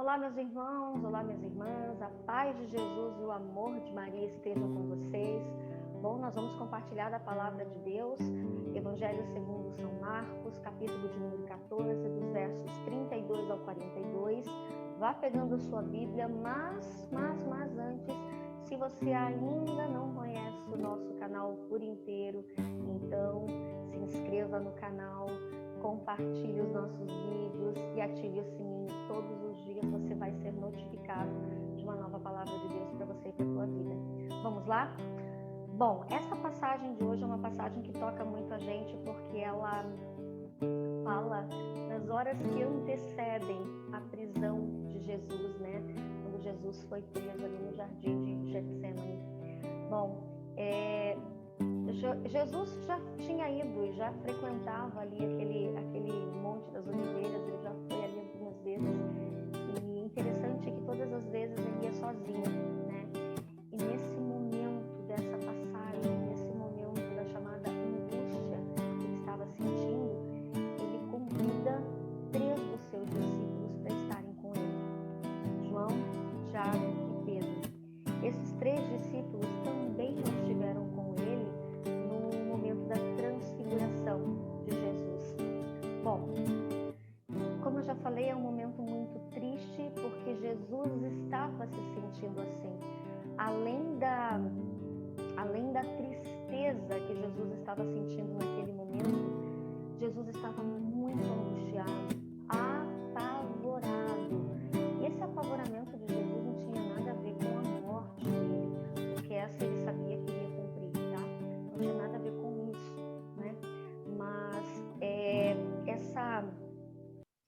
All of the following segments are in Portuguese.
Olá, meus irmãos, olá, minhas irmãs, a paz de Jesus e o amor de Maria estejam com vocês. Bom, nós vamos compartilhar da palavra de Deus, Evangelho segundo São Marcos, capítulo de número 14, dos versos 32 ao 42. Vá pegando a sua Bíblia, mas antes, se você ainda não conhece o nosso canal por inteiro, então se inscreva no canal, compartilhe os nossos vídeos e ative o sininho. Todos os dias você vai ser notificado de uma nova palavra de Deus para você e para a sua vida. Vamos lá? Bom, essa passagem de hoje é uma passagem que toca muito a gente porque ela fala nas horas que antecedem a prisão de Jesus, né? Quando Jesus foi preso ali no jardim de Getsemane. Bom, Jesus já tinha ido e já frequentava ali aquele Monte das Oliveiras, ele já foi ali algumas vezes. E interessante é que todas as vezes ele ia sozinho, né? E nesse momento dessa passagem, nesse momento da chamada angústia que ele estava sentindo, ele convida 3 dos seus discípulos para estarem com ele: João, Tiago e Pedro. Esses 3 discípulos também estiveram com ele no momento da transfiguração de Jesus. Bom, como eu já falei, é um momento muito triste porque Jesus estava se sentindo assim. Além da tristeza que Jesus estava sentindo naquele momento, Jesus estava muito angustiado, apavorado. E esse apavoramento de Jesus não tinha nada a ver com a morte dele, porque essa ele sabia que iria cumprir, tá? Não tinha nada a ver com isso, né? Mas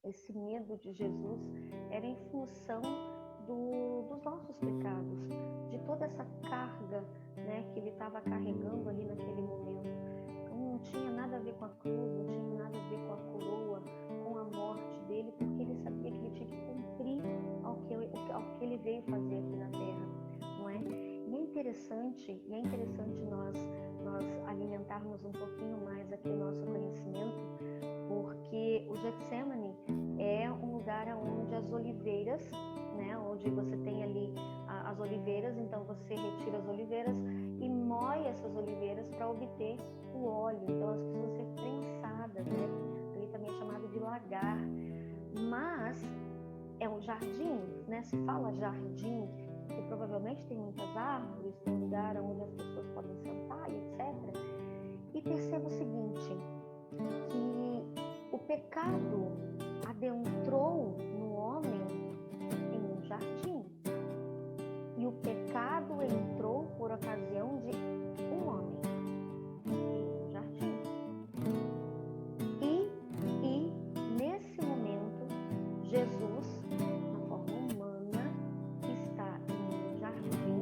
esse medo de Jesus era em função dos nossos pecados, de toda essa carga, né, que ele estava carregando ali naquele momento. Então não tinha nada a ver com a cruz, não tinha nada a ver com a coroa, com a morte dele, porque ele sabia que ele tinha que cumprir ao que ele veio fazer aqui na Terra, não é? E é interessante nós alimentarmos um pouquinho mais aqui o nosso conhecimento, porque o Getsemane é um lugar onde as oliveiras, né, onde você tem ali as oliveiras, então você retira as oliveiras e moe essas oliveiras para obter o óleo. Então elas precisam ser prensadas, né? Ali também é chamado de lagar. Mas é um jardim, né? Se fala jardim, que provavelmente tem muitas árvores, tem um lugar onde as pessoas podem sentar e etc. E perceba o seguinte, que o pecado adentrou no homem em um jardim. E o pecado entrou por ocasião de um homem em um jardim. E nesse momento, Jesus, na forma humana, está em um jardim,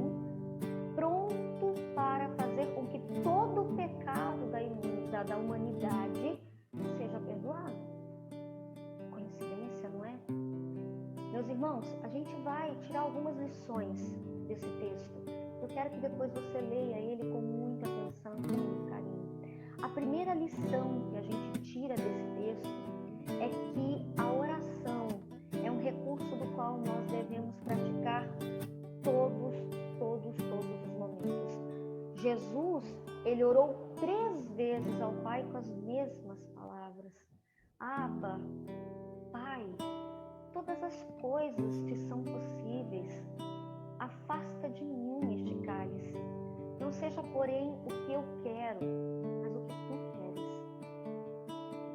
pronto para fazer com que todo o pecado da humanidade seja perdoado. Coincidência, não é? Meus irmãos, a gente vai tirar algumas lições desse texto. Eu quero que depois você leia ele com muita atenção, com muito carinho. A primeira lição que a gente tira desse texto é que a oração é um recurso do qual nós devemos praticar todos os momentos. Jesus, ele orou 3 vezes ao Pai com as mesmas palavras: Abba, Pai, todas as coisas te são possíveis. Afasta de mim este cálice. Não seja, porém, o que eu quero, mas o que tu queres.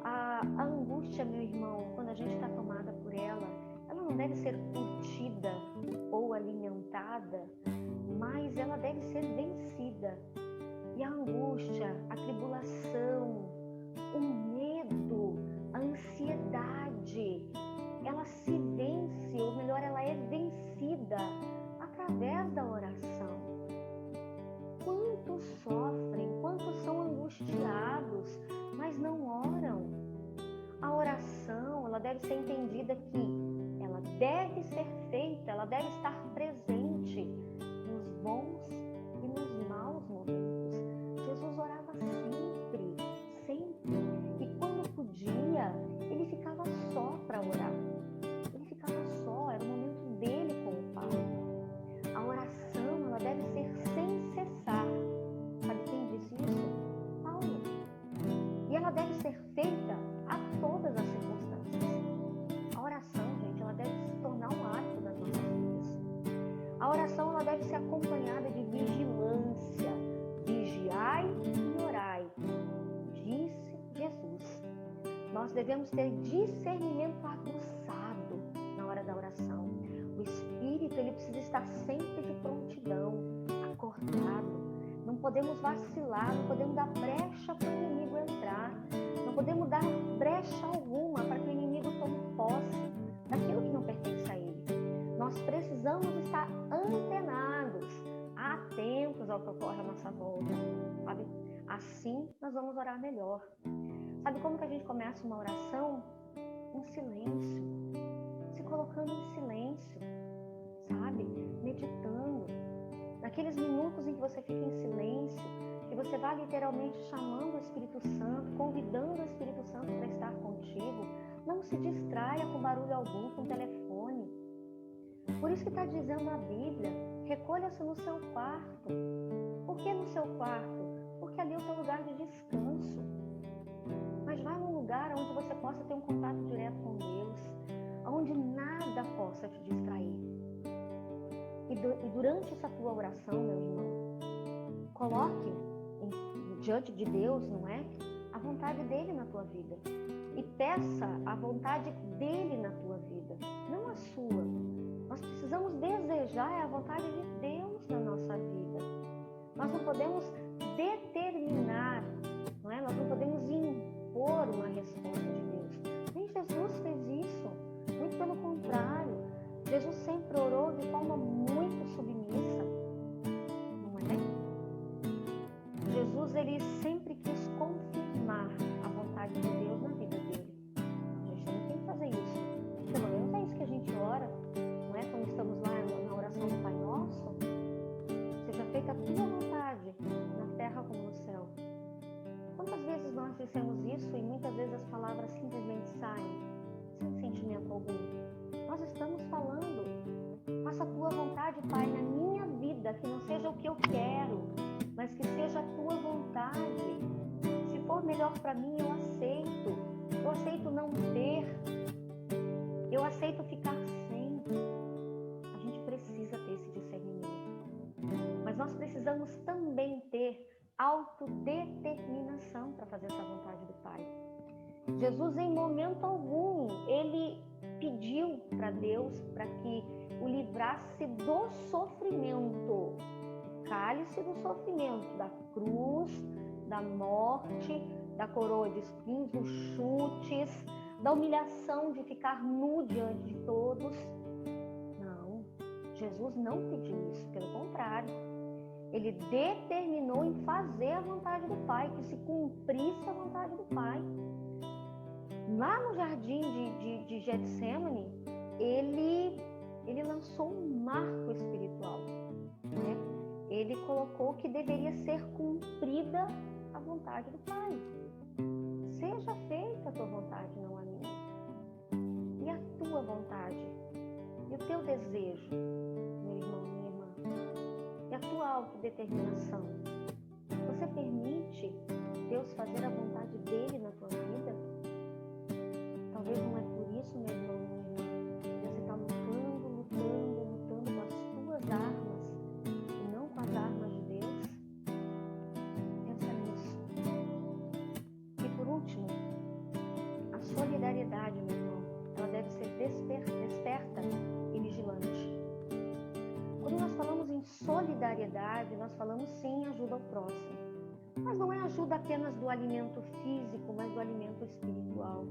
A angústia, meu irmão, quando a gente está tomada por ela não deve ser curtida ou alimentada, mas ela deve ser vencida. E a angústia, a tribulação, o medo, a ansiedade, ela se vence, ou melhor, ela é vencida através da oração. Quantos sofrem, quantos são angustiados, mas não oram? A oração, ela deve ser entendida que ela deve ser feita, ela deve estar presente nos bons e nos maus momentos. Jesus orava sempre. E quando podia, ele ficava só para orar. Ele ficava só, era um momento devemos ter discernimento aguçado na hora da oração. O espírito, ele precisa estar sempre de prontidão, acordado. Não podemos vacilar, não podemos dar brecha para o inimigo entrar. Não podemos dar brecha alguma para que o inimigo tome posse daquilo que não pertence a ele. Nós precisamos estar antenados, atentos ao que ocorre à nossa volta, sabe? Assim nós vamos orar melhor. Sabe como que a gente começa uma oração? Em silêncio, se colocando em silêncio, sabe? Meditando. Naqueles minutos em que você fica em silêncio, que você vai literalmente chamando o Espírito Santo, convidando o Espírito Santo para estar contigo, não se distraia com barulho algum, com telefone. Por isso que está dizendo a Bíblia, recolha-se no seu quarto. Por que no seu quarto? Porque ali é o teu lugar de descanso. Mas vai num lugar onde você possa ter um contato direto com Deus, onde nada possa te distrair. E durante essa tua oração, meu irmão, coloque diante de Deus, não é? A vontade dele na tua vida. E peça a vontade dele na tua vida, não a sua. Nós precisamos desejar a vontade de Deus na nossa vida. Nós não podemos determinar, não é? Nós não podemos impor uma resposta de Deus. Nem Jesus fez isso, muito pelo contrário. Jesus sempre orou de forma muito submissa, não é? Jesus, ele sempre quis confirmar a vontade de Deus na vida dele. A gente não tem que fazer isso. Pelo menos é isso que a gente ora, não é? Quando estamos lá na oração do Pai Nosso, seja feita a tua vontade, na terra como no céu. Quantas vezes nós dissemos isso e muitas vezes as palavras simplesmente saem, sem sentimento algum? Nós estamos falando, faça a tua vontade, Pai, na minha vida, que não seja o que eu quero, mas que seja a tua vontade. Se for melhor para mim, eu aceito não ter, eu aceito ficar sem. A gente precisa ter esse discernimento, mas nós precisamos também ter autodeterminação para fazer essa vontade do Pai. Jesus, em momento algum, ele pediu para Deus para que o livrasse do sofrimento, cálice do sofrimento, da cruz, da morte, da coroa de espinhos, dos chutes, da humilhação de ficar nu diante de todos. Não, Jesus não pediu isso, pelo contrário. Ele determinou em fazer a vontade do Pai, que se cumprisse a vontade do Pai. Lá no jardim de Getsêmani, ele lançou um marco espiritual, né? Ele colocou que deveria ser cumprida a vontade do Pai. Seja feita a tua vontade, não a minha. E a tua vontade? E o teu desejo, meu irmão, minha irmã? E a tua autodeterminação? Você permite Deus fazer a vontade dele na tua vida? Talvez não é por isso, meu irmão, minha irmã, que você está lutando com as tuas armas e não com as armas de Deus. Pensa nisso. E por último, a solidariedade, meu irmão, ela deve ser desperta e vigilante. Quando nós falamos em solidariedade, nós falamos sim em ajuda ao próximo. Mas não é ajuda apenas do alimento físico, mas do alimento espiritual.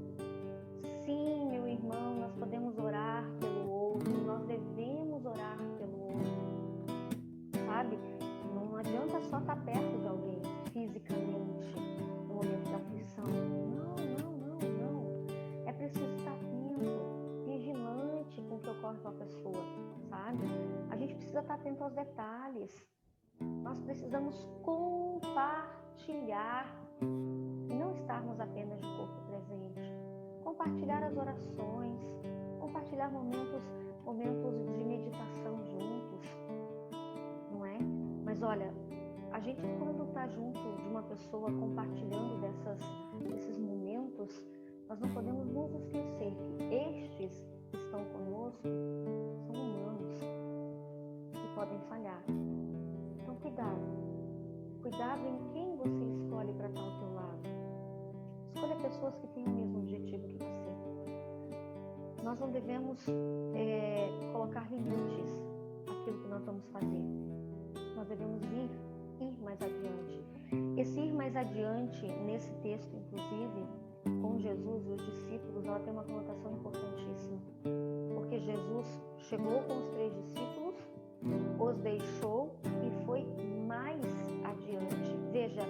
Sim, meu irmão, nós podemos orar pelo outro, nós devemos orar pelo outro, sabe? Não adianta só estar perto de alguém fisicamente no momento da aflição. Não. É preciso estar atento, vigilante com o que ocorre com a pessoa, sabe? A gente precisa estar atento aos detalhes. Nós precisamos compartilhar e não estarmos apenas de corpo presente. Compartilhar as orações, compartilhar momentos de meditação juntos, não é? Mas olha, a gente quando está junto de uma pessoa compartilhando desses momentos, nós não podemos nos esquecer que estes que estão conosco são humanos e podem falhar. Então cuidado em quem você escolhe para estar ao teu lado. Escolha pessoas que têm o mesmo objetivo que você. Nós não devemos colocar limites àquilo que nós vamos fazer. Nós devemos ir mais adiante. Esse ir mais adiante, nesse texto, inclusive, com Jesus e os discípulos, ela tem uma conotação importantíssima. Porque Jesus chegou com os 3 discípulos, os deixou e foi mais adiante. Veja,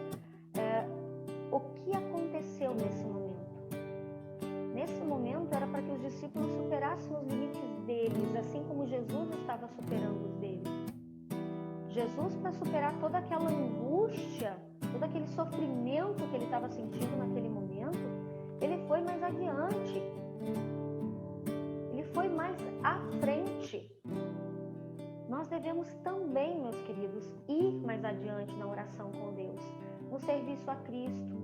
o que aconteceu nesse momento? Nesse momento era para que os discípulos superassem os limites deles, assim como Jesus estava superando os dele. Jesus, para superar toda aquela angústia, todo aquele sofrimento que ele estava sentindo naquele momento, ele foi mais adiante. Ele foi mais à frente. Nós devemos também, meus queridos, ir mais adiante na oração com Deus, no serviço a Cristo.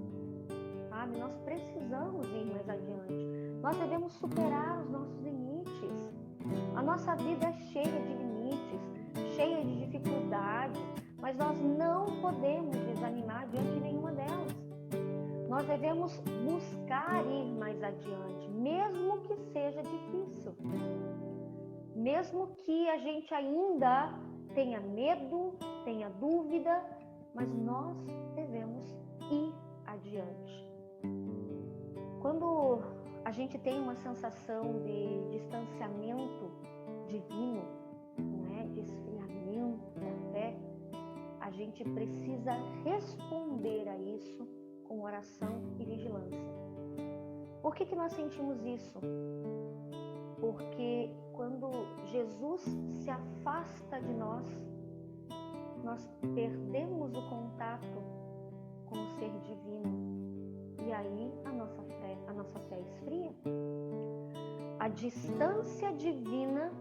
Sabe? Nós precisamos ir mais adiante. Nós devemos superar os nossos limites. A nossa vida é cheia de limites, cheia de dificuldades, mas nós não podemos desanimar diante de nenhuma delas. Nós devemos buscar ir mais adiante, mesmo que seja difícil. Mesmo que a gente ainda tenha medo, tenha dúvida, mas nós devemos ir adiante. Quando a gente tem uma sensação de distanciamento divino, de esfriamento da fé, a gente precisa responder a isso com oração e vigilância. Por que nós sentimos isso? Porque quando Jesus se afasta de nós, nós perdemos o contato com o ser divino. E aí a nossa fé esfria. A distância divina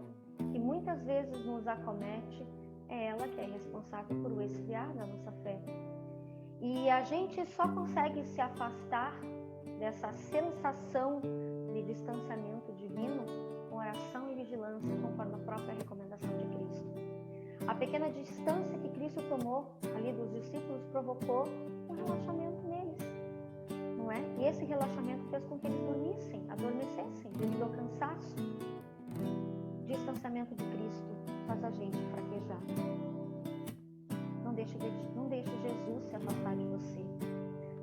que muitas vezes nos acomete é ela que é responsável por o esfriar da nossa fé. E a gente só consegue se afastar dessa sensação de distanciamento divino com oração e vigilância, conforme a própria recomendação de Cristo. A pequena distância que Cristo tomou ali dos discípulos provocou um relaxamento neles, não é? E esse relaxamento fez com que eles adormecessem devido ao cansaço. O distanciamento de Cristo faz a gente fraquejar. Não deixe Jesus se afastar de você.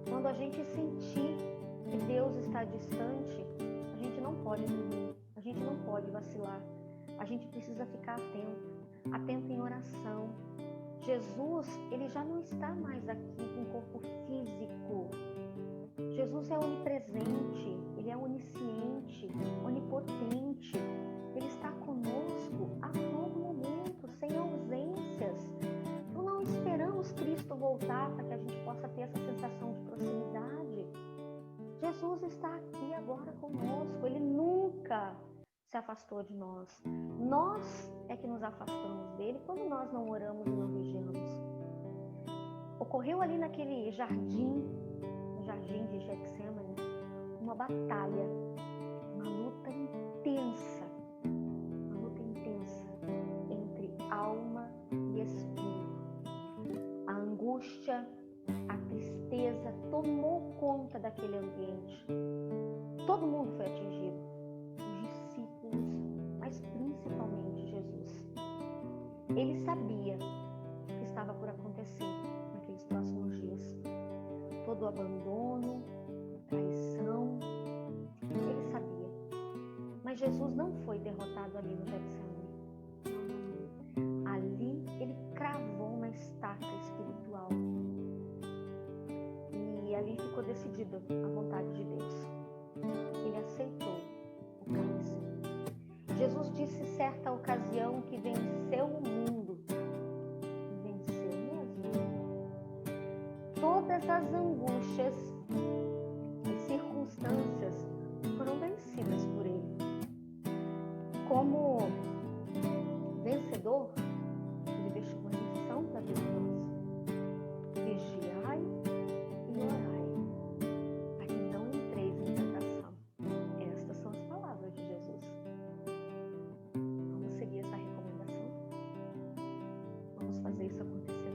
Quando a gente sentir que Deus está distante, a gente não pode dormir, a gente não pode vacilar. A gente precisa ficar atento em oração. Jesus, ele já não está mais aqui com o corpo físico. Jesus é onipresente, ele é onisciente, onipotente. Ele está conosco a todo momento, sem ausências. Então não esperamos Cristo voltar para que a gente possa ter essa sensação de proximidade. Jesus está aqui agora conosco, ele nunca se afastou de nós. Nós é que nos afastamos dele quando nós não oramos e não vigiamos. Ocorreu ali naquele jardim, no jardim de Getsêmani, uma batalha, uma luta intensa entre alma e espírito. A angústia, a tristeza tomou conta daquele ambiente. Todo mundo foi atingido. Os discípulos, mas principalmente Jesus. Ele sabia o que estava por acontecer naqueles próximos dias. Todo o abandono, traição, ele sabia. Mas Jesus não foi derrotado ali no Getsemane. Ali ele cravou uma estaca espiritual. E ali ficou decidida a vontade de Deus. Ele aceitou o cálice. Jesus disse certa ocasião que venceu o mundo. Venceu mesmo. Todas as angústias e circunstâncias foram vencidas por ele. Como vencedor, ele deixou uma lição para todos nós. Vigiai e orai, para que não entreis em tentação. Estas são as palavras de Jesus. Vamos seguir essa recomendação? Vamos fazer isso acontecer